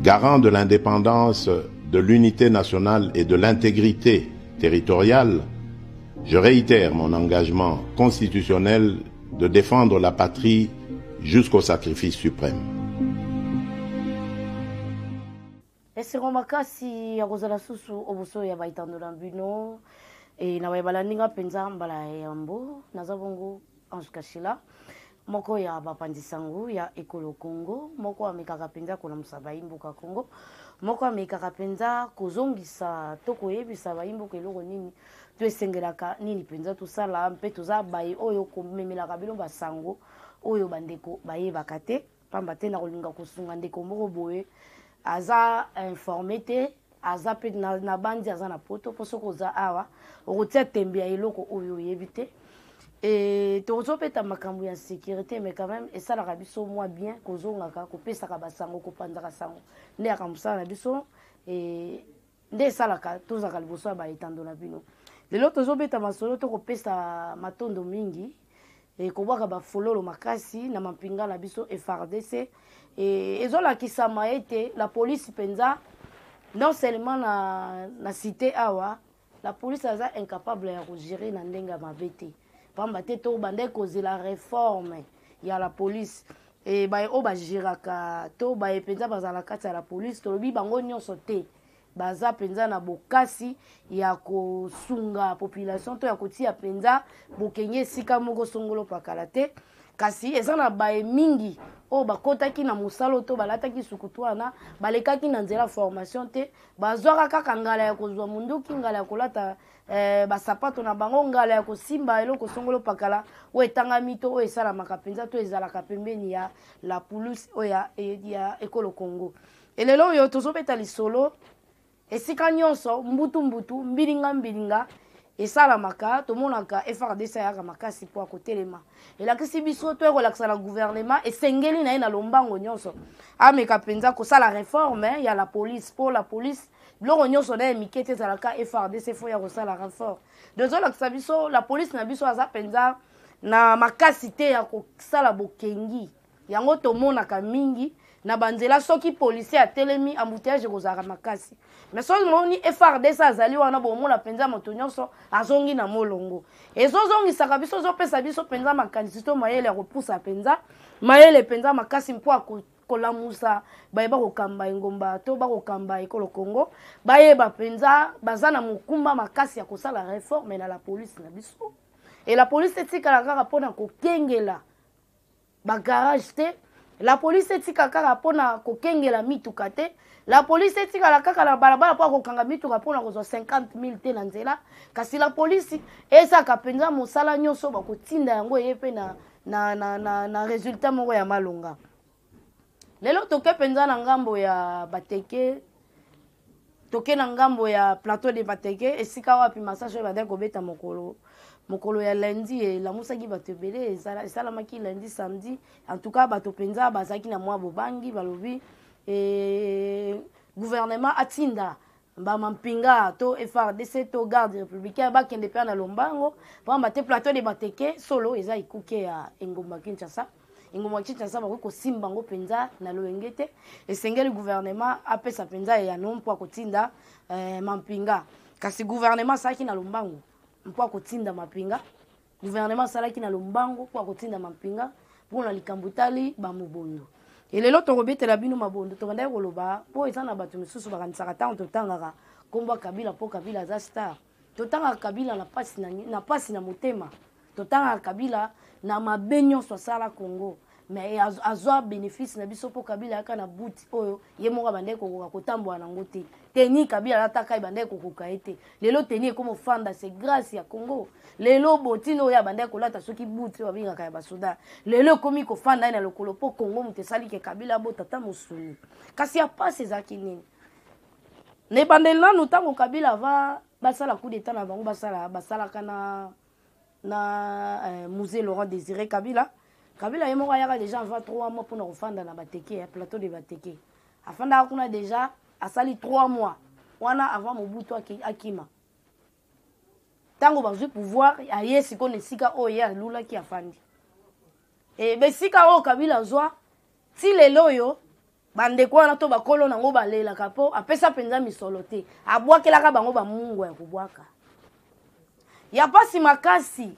garant de l'indépendance, de l'unité nationale et de l'intégrité territoriale, je réitère mon engagement constitutionnel de défendre la patrie jusqu'au sacrifice suprême. Esiro makasi ya kozala susu obuso ya baitandula bino na webala ninga penza mbala yambo naza bongo Ange Kashila moko ya bapandisangu ya ekolo Congo moko amekaka penza kona musaba imbuka Congo moko amekaka penza kozongisa to koyebisa baimbuka eloko nini to esengelaka nini penza tosala mpe toza baye oyo komemelaka bino basango oyo bandeko bayebaka te pamba te na kolinga kosunga ndeko moko boye aza informé te aza pe na bandi aza na poto poso koza awa okotia tembe ya eloko oyo oyebi te tozopeta makambo ya sécurité mais quand même esalaka biso mwa bien kozongaka kopesaka basango kopanzaka sango nde yaka mosala na biso nde esalaka tozalaka liboso ya baetando na bino lelo tozobeta masolo tokopesa matondo mingi kobwaka bafololo makasi na mampinga na biso FARDC ezolakisama ete la police penza non seulement na cité awa la police aza incapable ya kogérer na ndenge ya mabe te pamba te to bande kozela réforme ya la police baye oyo bagéraka to baye penza bazala kati ya la police tolobi bango nyonso te baza penza na bokasi ya kosunga population to ya kotia penza bokenge esika moko songolo pakala te kasi eza na baye mingi oyo bakotaki na mosala to balataki sukutu wana balekaki na nzela formation te bazwaka kaka ngala ya kozwa munduki ngala ya kolata basapato na bango ngala ya kosimba eloko songolo pakala oyo etangami to oyo esalamaka penza to ezalaka pembeni ya la police oyo ya ekolo Congo elelo oyo tozobeta lisolo esika nyonso mbutu mbilinga esalamaka tomonaka FARDC ayaka makasi po akotelema elakisi biso to ekolakisa na gouvernement esengeli na ye na lombango nyonso ameka penza kosala réforme ya la police po la police biloko nyonso na ye mike te ezalaka FARDC fo ya kosala renfort dozolakisa biso la police na biso aza penza na makasi te ya kosala bokengi yango tomonaka mingi na banzela soki policier atelemi embouteillage kozalaka makasi mais soki moni FARDC azali wana bomona penza moto nyonso azongi na molongo ezozongisaka biso ozopesa biso penza makanisi to mayele ya kopusa penza mayele penza makasi mpo kolamusa bayeba kokamba engomba to bakokamba ekolo Congo bayeba penza baza na mokumba makasi ya kosala réforme na la police na biso et la police etikala kaka mpona kokengela bagarage te la police etika kaka pona kokengela mituka te la police etika kaka na balabala po kokanga mituka pona kozwa 50,000 te na nzela kasi la police esaka penza mosala nyonso bakotinda yango yepe na résultat moko ya malonga lelo toke penza na ngambo ya Bateke toke na ngambo ya plateau de Bateke esika wapi massage bade kobeta mokolo ya lundi la musaki bato ebele esalamaki lundi samedi en tout cas bato penza bazaki na mwa bobangi balobi gouvernement atinda bamampinga to FARDC to garde républicain bakende pe na lombango pamba te plateau de Bateke solo eza ikuke ya engomba Kinshasa bako kosimba ngo penza na loenge te esengeli gouvernement apesa penza ya non po kotinda mampinga kasi gouvernement saki na lombango mpo kotinda mapinga gouvernement salaki na lombango po kotinda mapinga mpona likambo tali bamobondo elelo tokobetela bino mabondo tokandaki koloba po eza na bato misusu bakanisaka ntango totangaka kombo Kabila po Kabila aza star totangaka Kabila na pasi na motema totangaka Kabila na mabe nyonso asala Congo mais azwa bénéfice na biso po Kabila yaka na buti oyo ye moko bandeki kokoka kotambola nango te teni Kabila alataka bandeki kokoka ete lelo teni ekomo fanda c'est grâce ya Congo lelo botino oyo bandeki kolata soki buti oyo babingaka ya basoda lelo ekomi kofanda na lokolo po Congo moto esali ke Kabila botata mosuni kasi ya pasi ezalaki nini ne bandeli nanu ntango Kabila va basala coup d'état na bango basalaka na musée Laurent Désiré Kabila ye moko ayaka déjà avant 3 mois pour kofanda na Bateke ya plateau de Bateke afanda kuna déjà asali 3 mois wana avant Mobutu akima tango bazwi pouvoir aye sikone sika oyo ya lula ki afandi besika oyo Kabila zwa ti lelo yo bandeko wana to bakolo nango balelaka po apesa penza misolo te abwakelaka bango bamungu ya kubwaka ya pasi makasi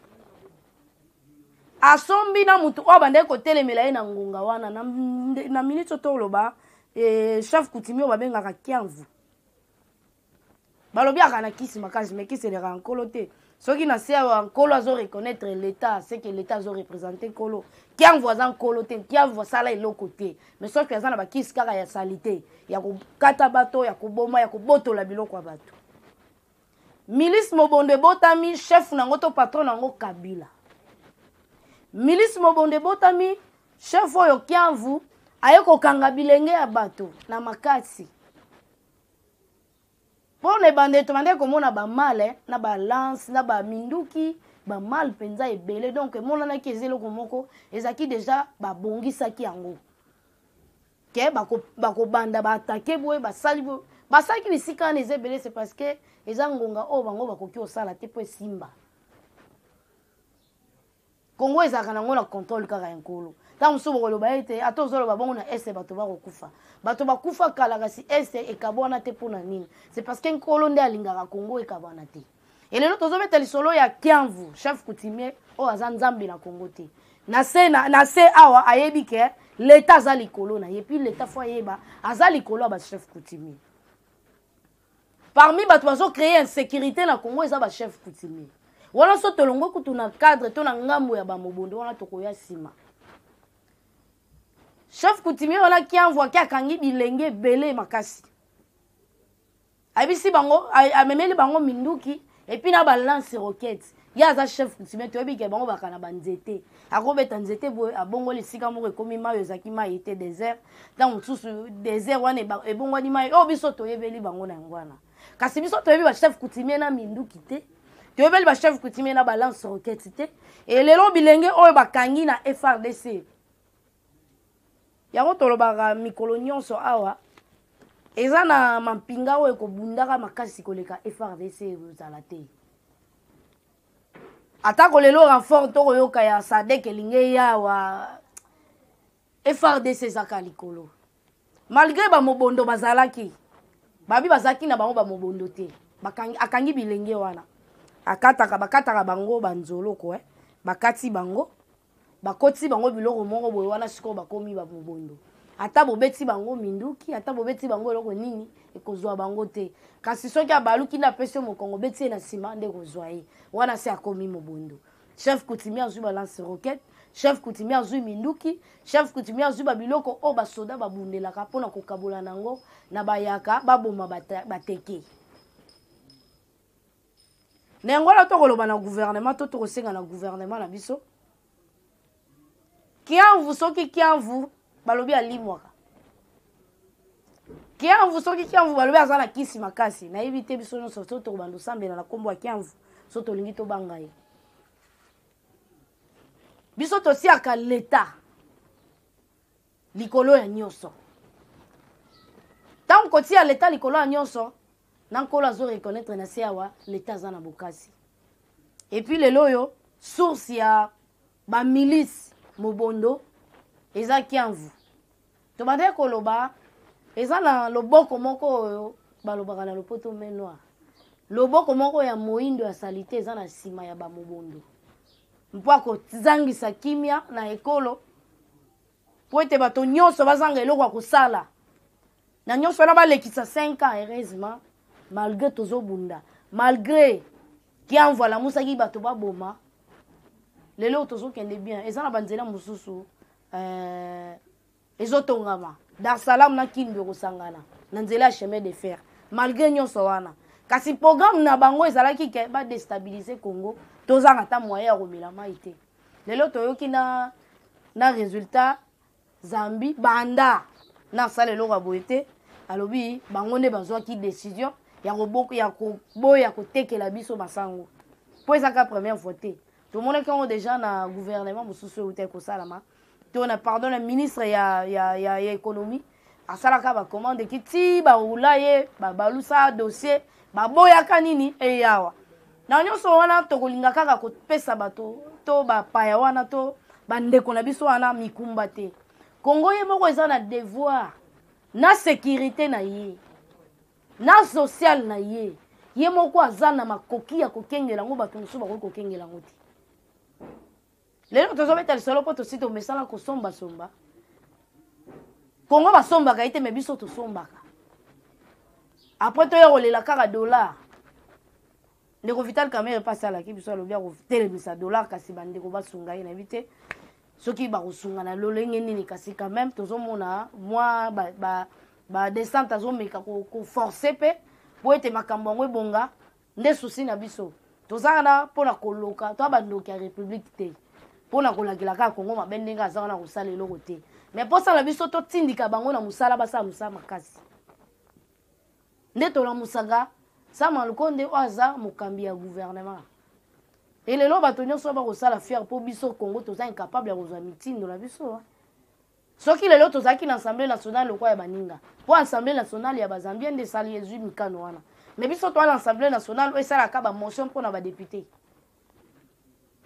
asombi na mutu oyo bande kotelemela ye na ngonga wana na minute to loba chef coutumier babengaka kiamvu balobi aka na kisi makasi mais kisi eleka nkolo te soki na se awa nkolo azo reconnaître l'état c'est que l'état azo représenter nkolo kiamvu aza nkolo te kiamvu asala eloko te mais soki aza na bakisi kaka ya salite ya kokata bato ya koboma ya kobotola biloko ya bato milice mobondo ebotami chef nango to patron nango Kabila milice mobondo ebotami chef oyo kiamvu aye kokanga bilenge ya bato na makasi pour ne bande to bande komona ba mal na ba lance na ba minduki ba mal penza ebele donc mona na kezelo komoko ezaki déjà ba bongisaki yango ke bako banda ba attaquer boye ba sali ba saki bisika na ezebele c'est parce que ezangonga o bango bakoki osala te po simba Congo ezaka nango na contrôle kaka yankolo ta musubo koloba ete atozolo babongo na ese bato bakokufa bato bakufa kala kasi ese ekabwana te pona nini c'est parce que nkolo nde alingaka Congo ekabwana te et lelo tozobeta lisolo ya Kiamvu chef coutumier o aza nzambi na Congo te na se awa ayebi ke l'état za likolo na ye puis l'état fo yeba aza likolo ba chef coutumier parmi bato bazo créer insécurité na Congo eza ba chef coutumier wana so tolongo kutu na cadre to na ngambo ya ba mobondo wana tokoya sima chef coutumier wana Kiamvu akangi bilenge belé makasi abisi bango amemeli bango minduki et puis na ba lance roquette ya za chef coutumier to ebike bango bakana banzete akobeta nzete boye abongo lisika moko ekomi mayo ezaki mayi te désert dans mususu désert wana ebongo ni mayi o biso to yebeli bango na ngwana kasi biso to yebi ba chef coutumier na minduki te toyebeli ba chef coutumier na ba lance roquette te et lelo bilenge oyo bakangi na FRDC yango tolobaka mikolo nyonso awa eza na mampinga oyo ekobundaka makasi koleka FRDC ezala te atako lelo renfort tokoyoka ya SADC elingi yawa FRDC ezaka likolo malgré bamobondo bazalaki babi bazalaki na bango bamobondo te akangi bilenge wana bakataka bango banzoloko bakati bango bakoti bango biloko moko boye wana siko bakomi ba mobondo ata bobeti bango minduki ata bobeti bango eloko nini ekozwa bango te kasi soki abaluki na pese mokongo beti na sima nde kozwa ye wana se akomi mobondo chef coutumier azwi ba lance roquette chef coutumier azwi minduki chef coutumier azwi ba biloko o basoda babundelaka mpona kokabola nango na bayaka baboma bateke nengola tokoloba na gouvernement to tokosenga na gouvernement na biso Kiamvu soki Kiamvu balobi alimwaka Kiamvu soki Kiamvu balobi azala kisi makasi na yebite biso nyonso so tokobando sambela na kombo ya Kiamvu so tolingi to banga ye biso tosiaka l'état likolo ya nyonso tant kotia l'état likolo ya nyonso na nkolo azo reconnaître na siawa l'état aza na bokasi et puis lelo yo source ya ba milice mobondo eza Kiamvu to bande koloba eza na loboko moko oyo balobaka na lopoto menoir loboko moko ya moindo ya salite eza na sima ya ba mobondo mpo akozangisa kimia na ekolo po ete bato nyonso bazanga eloko ya kosala na nyonso wana balekisa 5 ans heureusement malgré tozobunda malgré Kiamvu alamusaki bato baboma lelo tozokende bien eza na banzela mosusu ezotongama Dar Salam na Kindu kosangana na nzela ya chemin de fer malgré nyonso wana kasi programme na bango ezalaki ke ba déstabiliser Congo tozanga ta moyen ya komela mai te lelo toyoki na résultat Zambie banda na sala eloko boye te alobi bango nde bazwaki décision ya koboya kotekela biso masango po ezaka première fois te tout le monde qui déjà na gouvernement mosusu ute ko salama to na pardon le ministre ya économie asalaka ba commande ki ti ba ulaye ba balusa dossier ba boya kanini e yawa na nyonso wana to kolinga kaka ko pesa bato to ba paya wana to ba ndeko na biso wana mikumba te Congo ye moko eza na devoir na sécurité na ye na social na ye ye moko aza na makoki ya kokengela ngo bato mosusu bakoki kokengela ngo te lelo tozobeta lisolo mpo tosi tomesana kosombasomba kongo basombaka ye te me biso tosombaka après toya kolela kaka dollar ndeko Vital Kamerhe epasi alaki biso alobi akotelemisa dollar kasi bandeko basunga ye nayebi te soki bakosunga na lolenge nini kasi quand même tozomona mwa badescente azomeka koforce mpe po ete makambo yango ebonga nde susi na biso tozanga na mpona koloka to bandoki ya république te mpona kolakela kaka kongo mabe ndenge aza wana kosala eloko te mais mposala biso totindika bango na mosala basala mosala makasi nde tolamusaka Sama Lukonde oyo aza mokambi ya gouvernement elelo bato nyonso bakosala fiere mpo biso Congo toza incapable ya kozwa mitindo na biso soki lelo tozalaki na assemblée nationale lokwa ya baninga mpo assemblée nationale ya bazambien nde esali ezwi mikano wana mais biso toala assemblée nationale oyo esalaka bamotion mpo na badepute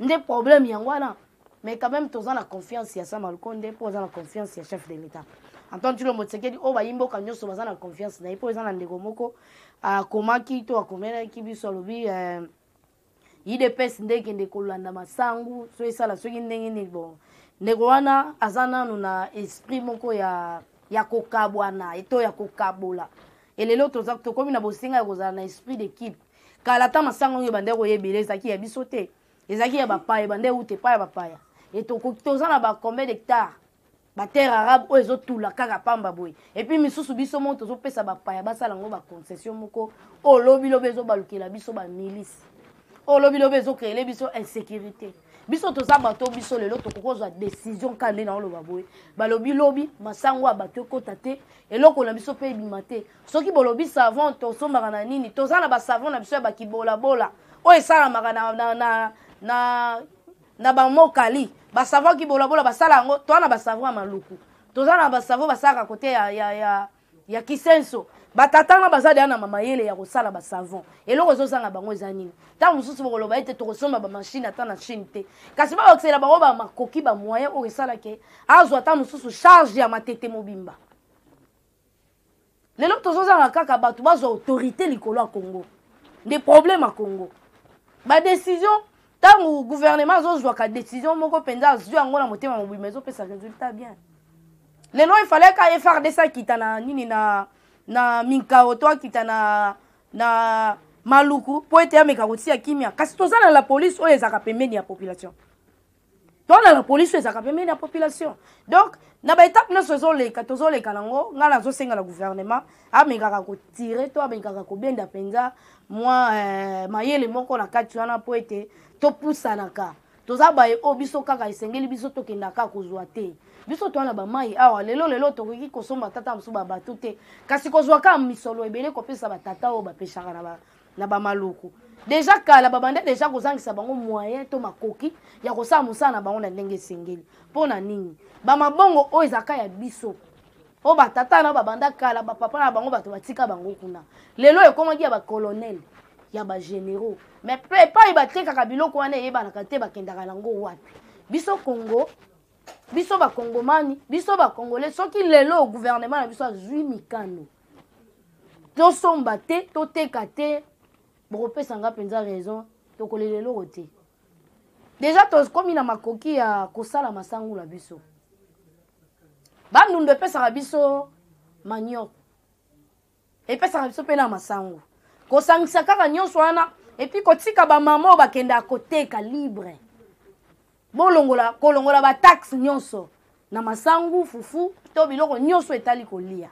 nde problème yango wana mais quand même toza na confiance ya Sama Lukonde mpo oza na confiance ya chef de l'état Antoine Tshilombo Tshisekedi oyo bayimboka nyonso baza na confiance na ye mpo eza na ndeko moko akomaki to akomelaki biso alobi IDPS nde ekende kolanda masangu so esala soki ndenge nini bon ndeko wana aza nanu na esprit moko ya kokabwana eto ya kokabola elelo tokomi na bosenga ya kozala na esprit d'équipe kala ata masango oyo bande koyebela ezalaki ya biso te ezalaki ya bapaya bande ute pa ya bapaya toza na bacombien d'hectare baterre arabe oyo ezotula kaka pamba boye epuis misusu biso mo tozopesa bapaya basala yango baconcession moko oyo lobilobi ezobalukela biso bamilice oyo lobilobi ezokreele biso insécurité biso toza bato biso lelo tokokozwa décision ka nde na oloba boye balobi lobi masango ya bato ekota te eloko na biso mpe ebima te soki bolobi savon tosombaka na nini toza na basavon na biso ya bakibolabola oyo esalamaka na bamokali basavon kibolabola basala yango toza na basavon ya maluku toza na basavon basalaka kote ya kisenso batatanga baza deya na mamayele ya kosala basavon eloko ezozanga bango eza nini ntango mosusu bokoloba ete tokosomba bamashine ata na chine te kasi bakokisela bango bamakoki bamoyen oyo esalaki azwa ata mosusu charge ya matete mobimba lelo tozozanga kaka bato bazwa autorité likolo ya Congo nde problème ya Congo badécision ntango gouvernement azozwaka décision moko mpenza azwi yango na motema mobima ezopesa résultat bien lelo efale ka FARDC akita na nini na minkao to akita na maluku po ete ameka kotia kimia kasi toza na la police oyo ezaka pembeni ya population toza na la police oyo ezaka pembeni ya population donc na baétape nyonso tozoleka nango ngai nazosenga na gouvernement amekaka kotire to amekaka kobenda mpenza mwa mayele moko na kati wana po ete topusanaka toza baye oyo biso kaka esengeli biso tokendaka kozwa te biso toana bamai awa lelo tokoki kosomba tata mosusu babato te kasi kozwa ka misolo ebele kopesa batata oyo bapeshaka na bamaluku deja kala babande deja kozangisa bango moyen to makoki ya kosala mosala na bango na ndenge esengeli mpo na nini bamabongo oyo ezaka ya biso oyo batata na babanda kala bapapa na bango bato batika bango kuna lelo ekomaki ya bacolonel ya bagénéraux mais epai batekaka biloko wana eyebanaka te bakendaka nango wapi biso Congo biso bakongomani biso bakongolais soki lelo gouvernement na biso azwi mikano tosomba te toteka te bokopesanga mpenza raison tokolela eloko te deja tokomi na makoki ya kosala masangu na biso bandundu epesaka biso manioc epesaka biso mpe na masangu kosangisa kaka nyonso wana epuis kotika bamama oyo bakendaka koteka libre kolongola bataxe nyonso na masangu fufu to biloko nyonso etali kolia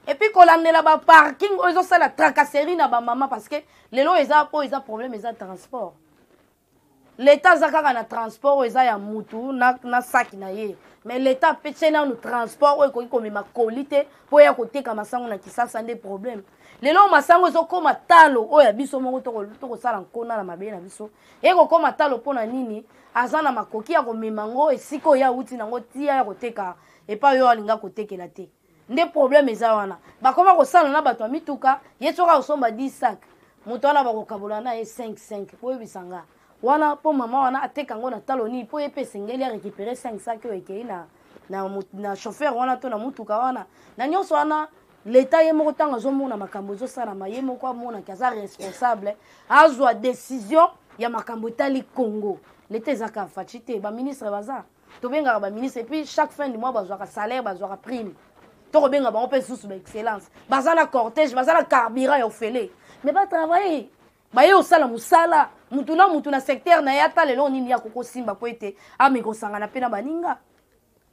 epuis kolandela baparking oyo ezosala tracasserie na bamama parce que lelo eza problème eza transport l'état aza kaka na transport oyo eza ya mutu na saki na ye mais l'état apesi nanu transport oyo ekoki komema koli te mpo ya koteka masango na Kisasa nde problème lelo masango ezokoma talo oyo ya biso moko tokosala nkona na mabele na biso ekokoma talo mpona nini aza na makoki ya komema ngo esika oyo awuti nango tia ya koteka epai oyo alinga kotekela te nde problème eza wana bakoma kosala na bato ya mituka ye soki akosomba 10 sac moto wana bakokabola na ye 5 boyebisanga wana mpo mama wana ateka ngo na talo nini mpo ye mpe esengeli arécupere 5 sac oyo ekei na chauffeur wana to na mutuka wana na nyonso wana l'État ye moko tanga zomona makambo ezosalama ye moko amona ki aza responsable azwa décision ya makambo etali Congo l'État ezaka faci te baministre baza tobengaka baministre et puis chaque fin du mois bazwaka salaire bazwaka prime tokobenga bango mpe susu baexcellence baza na cortège baza na carburant ya ofele mais batravaille baye osala mosala mutu na secteur na ye ata lelo nini ya kokosimba po ete amekosangana mpe na baninga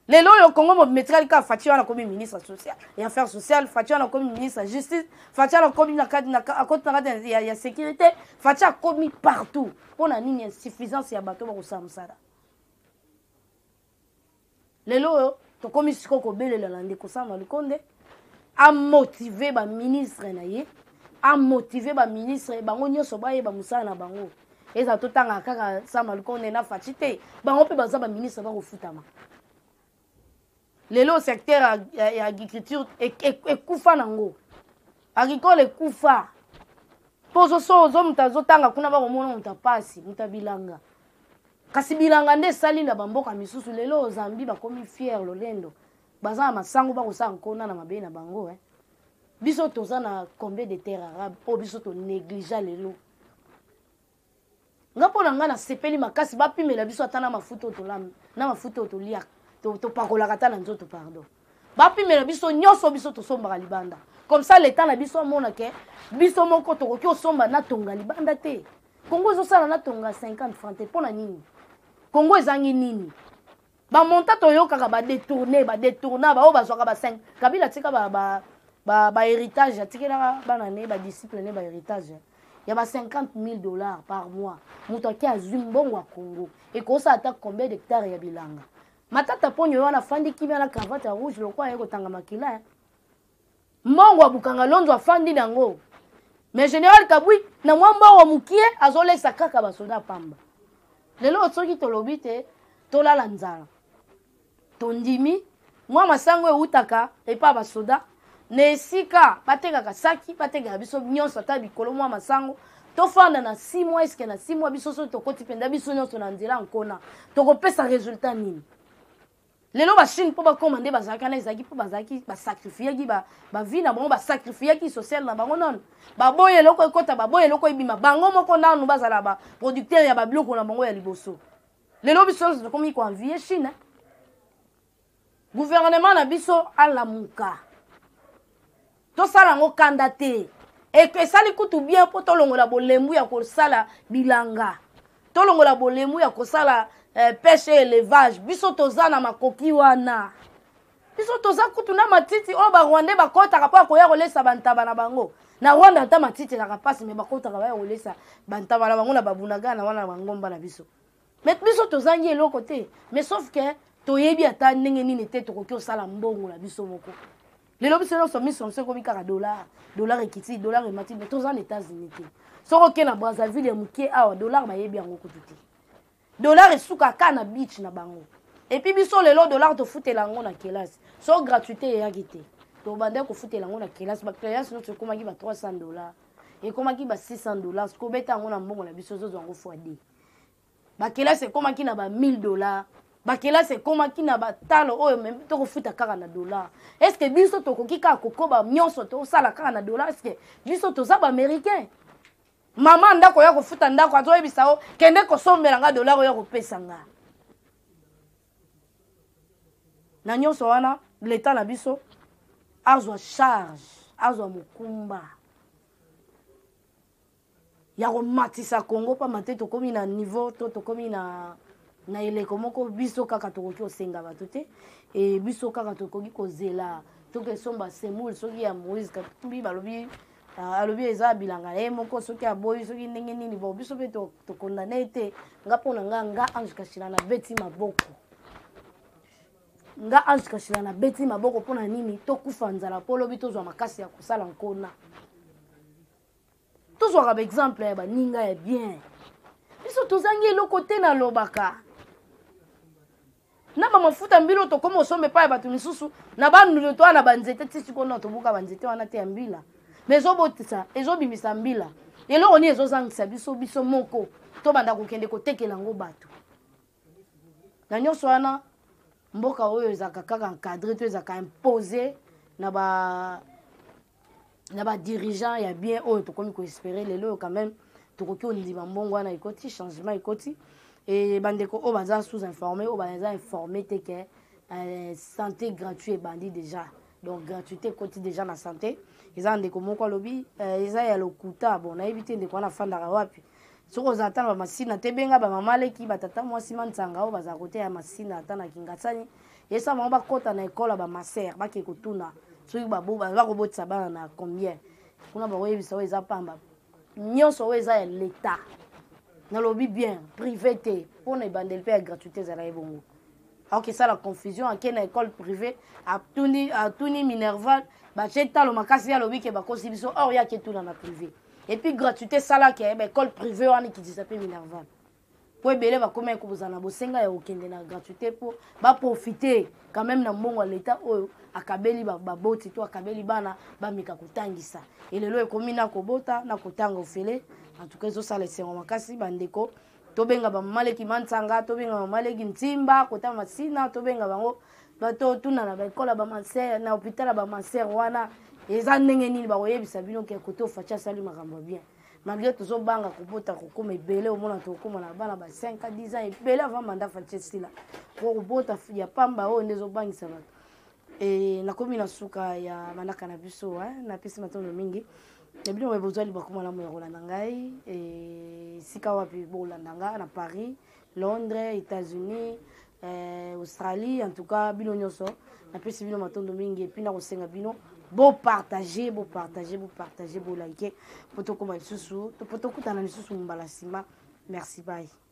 lelo oyo Congo mometrali ka faci wana komi ministre social et affaires sociales faci wana komi ministre justice faci wana komi na kati ya sécurité faci komi partout mpona nini insuffisance ya bato bakosala mosala lelo oyo tokomi siko kobelela na ndeko Sama Lukonde amotive baministre na ye amotive baministre bango nyonso bayeba mosala na bango eza totanga kaka Sama Lukonde na faci te bango mpe baza baministre bakofutama lelo secteur ya agriculture ekufa nango agricole ekufa pozo sozo mutazotanga kuna bakomona mutapasi mutabilanga kasi bilanga nde sali na bamboka misusu lelo Zambi bakomi fier lolendo baza na masango bakosala nkona na mabe na bango biso toza na combien de terre arabe po biso to négligea lelo nga mpona nga na sepeli makasi bapimela biso ata na mafuta otolamba na mafuta otolia topakolaka ta na nzoto pardon bapimela biso nyonso biso tosombaka libanda comme ça l'état na biso amona ke biso moko tokoki osomba na tonga libanda te Congo ezosala na tonga 50 francs te mpona nini Congo ezangi nini bamonta toyokaka badetourne baoyo bazwaka ba 5 Kabila tika héritage atikelaka bana ne badisciple ne bahéritage ya ba $50,000 par mois moto aki azwi mbongo ya Congo ekosala ata combien d'hectares ya bilanga matata ponyo wana fandi kimia na cravate ya rouge lokwa ye kotanga makila mbongo abukanga lonzo afandi nango mais général Kabwi na mwamba wa mukie azolesa kaka basoda pamba lelo soki tolobi te tolala nzala tondimi mwa masango eutaka epa basoda na esika batekaka saki batekaka biso nyonso ata bikolo mwa masango tofanda na 6 mois eske na 6 mois biso so tokoti penda biso nyonso na nzela nkona tokopesa résultat nini lelo bachine po bakoma nde bazalaka na ezalaki po bazalaki basakrifiyaki bavi na bango basakrifiyaki social na bango nono baboye eloko ekota baboye eloko ebima bango moko nanu bazala baproducteur ya babiloko na bango ya liboso lelo biso nyonso tokomi koanvie Chine gouvernement na biso alamuka tosala yango kanda te esali kutu bien mpo tolongola bolembu ya kosala bilanga tolongola bolembu ya kosala pêche et élevage biso toza na makoki wana biso toza kutu na matiti oyo barwandais bakotaka mpo akoya kolesa bantaba na bango na Rwanda ata matiti elaka pasi me bakotaka baya kolesa bantaba na bango na babunagana wana na bangomba na biso mais biso tozangi eloko te mais sauf que toyebi ata ndenge nini te tokoki osala mbongo na biso moko lelo biso nyonso miso ekomi kaka dollar ekiti dollar emati mais toza na États-Unis te soko oke na Brazzaville ya mokie awa dollar bayebi yango kutu te dollar esuka ka na beach na bango et puis biso lelo dollar tofutela yango na kelasi so gratuité eyaki te tobande kofutela yango na kelasi bakelasi nyonso ekomaki ba $300 ekomaki ba $600 sikobeta yango na mbongo na biso ozozwa yango fois d bakelasi ekomaki na ba $1000 bakelasi ekomaki na batalo oyo meme tokofuta kaka na dollar est-ce que biso tokoki kaka kokoba nyonso tosala kaka na dollar est-ce que biso toza baaméricain mama ndako ya kofuta ndako azoyebisa o kende kosombela nga dollar oyo kopesa nga na nyonso wana l'état na biso azwa charge azwa mokumba ya komatisa Congo pamba te tokomi na niveau to tokomi na eleko moko biso kaka tokoki kosenga bato te e biso kaka tokoki kozela tokesomba semoule soki ya Moïse Katumbi balobi alobi eza bilanga ye moko soki aboyi soki ndenge nini bo biso mpe tokondane te nga mpona nga Ange Kashila na beti maboko nga Ange Kashila na beti maboko mpona nini tokufa nzala mpo lobi tozwa makasi ya kosala nkona tozwaka baexemple ya baninga ya bien biso tozangi eloko te na lobaka na bamafuta mbila tokoma osombe pa ya bato misusu na bandu to wana banzete ti sikona tobuka banzete wana te ya mbila mais ezobotisa ezobimisa mbila eloko ni ezozangisa biso moko tobanda kokende kotekela yango bato na nyonso wana mboka oyo ezalaka kaka encadré to ezalaka imposé na ba dirigeant ya bien oyo tokomi koespérer lelo quand même tokoki ondima mbongo wana ekoti changement ekoti et bandeko oyo baza sous informé oyo baza informé te ke santé gratuit ebandi déjà donc gratuité ekoti déjà na santé eza ndeko moko alobi eza ya lokuta bon nayebi te ndeko wana afandaka wapi soki ozala ata na bamasina te benga bamama aleki batata mwasi manzanga oyo bazala kote ya masina ata na kingasani yesa bango bakota na ekole ya bamasere bake kotuna soki bakobotisa bana na combien kuna bakoyebisa oyo eza pamba nyonso oyo eza ya leta nalobi bien privé te mpona ebandeli mpe ya gratuité ezala ye bongo akesala confusion ake na école privée atuni minerval batie talo makasi alobi ke bakosi biso or yake tuna na privé et puis gratuité salaki ya école privée wana ekitisa mpe minerval po ebele bakomi ekobozala na bosenga ya kokende na gratuité mpo baprofite quand même na mbongo ya leta oyo akabeli baboti to akabeli bana bameka kotangisa elelo ekomi na kobota na kotanga ofele en tout cas ezosala esengo makasi bandeko tobenga bamaleki manzanga tobenga bamaleki ntimba kota masina tobenga bango bato tuna na baekola bamasere na hôpital ya bamasere wana eza ndenge nini bakoyebisa bino ke kote ofaci asali makambo bien malgré tozobanga kobota kokoma ebele omona tokokoma na bana ba 5 à 10 ans ebele avant manda faci esila po kobota ya pamba oyo nde ezobangisa bato nakomi na suka ya manaka na biso napesi matondo mingi bino bozwali bakoma lamu ya kolanda ngai esika wapi bolanda nga na Paris, Londres, États-Unis, Australie, en tout cas bino nyonso napesi bino matondo mingi epi na kosenga bino partager, liker po tokoma lisusu po tokutana lisusu mbala nsima. Merci, bye.